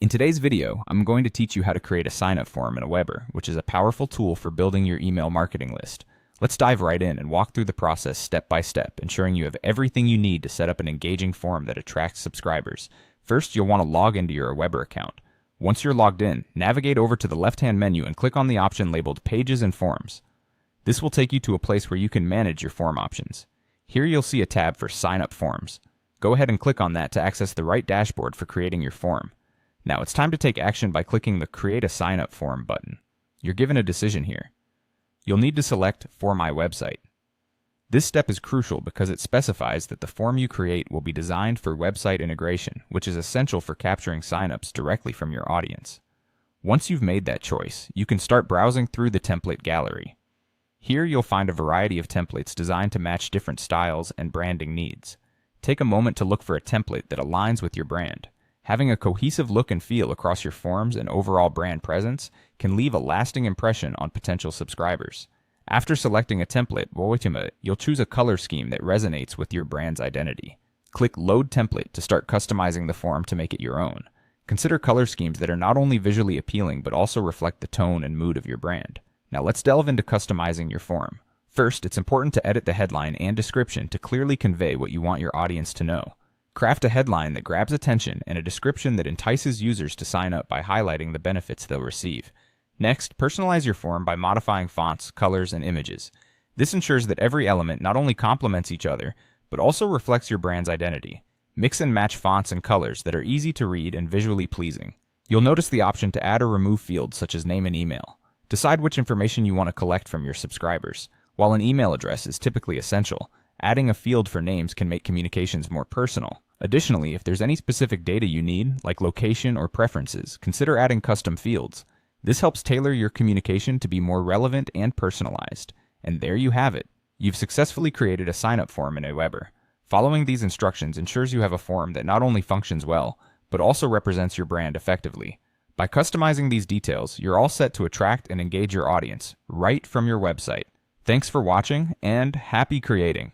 In today's video, I'm going to teach you how to create a sign-up form in AWeber, which is a powerful tool for building your email marketing list. Let's dive right in and walk through the process step by step, ensuring you have everything you need to set up an engaging form that attracts subscribers. First, you'll want to log into your AWeber account. Once you're logged in, navigate over to the left-hand menu and click on the option labeled Pages and Forms. This will take you to a place where you can manage your form options. Here you'll see a tab for Sign-up Forms. Go ahead and click on that to access the right dashboard for creating your form. Now it's time to take action by clicking the Create a Sign-up Form button. You're given a decision here. You'll need to select For My Website. This step is crucial because it specifies that the form you create will be designed for website integration, which is essential for capturing signups directly from your audience. Once you've made that choice, you can start browsing through the template gallery. Here you'll find a variety of templates designed to match different styles and branding needs. Take a moment to look for a template that aligns with your brand. Having a cohesive look and feel across your forms and overall brand presence can leave a lasting impression on potential subscribers. After selecting a template, you'll choose a color scheme that resonates with your brand's identity. Click Load Template to start customizing the form to make it your own. Consider color schemes that are not only visually appealing but also reflect the tone and mood of your brand. Now let's delve into customizing your form. First, it's important to edit the headline and description to clearly convey what you want your audience to know. Craft a headline that grabs attention and a description that entices users to sign up by highlighting the benefits they'll receive. Next, personalize your form by modifying fonts, colors, and images. This ensures that every element not only complements each other, but also reflects your brand's identity. Mix and match fonts and colors that are easy to read and visually pleasing. You'll notice the option to add or remove fields such as name and email. Decide which information you want to collect from your subscribers. While an email address is typically essential, adding a field for names can make communications more personal. Additionally, if there's any specific data you need, like location or preferences, consider adding custom fields. This helps tailor your communication to be more relevant and personalized. And there you have it. You've successfully created a sign-up form in AWeber. Following these instructions ensures you have a form that not only functions well, but also represents your brand effectively. By customizing these details, you're all set to attract and engage your audience right from your website. Thanks for watching, and happy creating!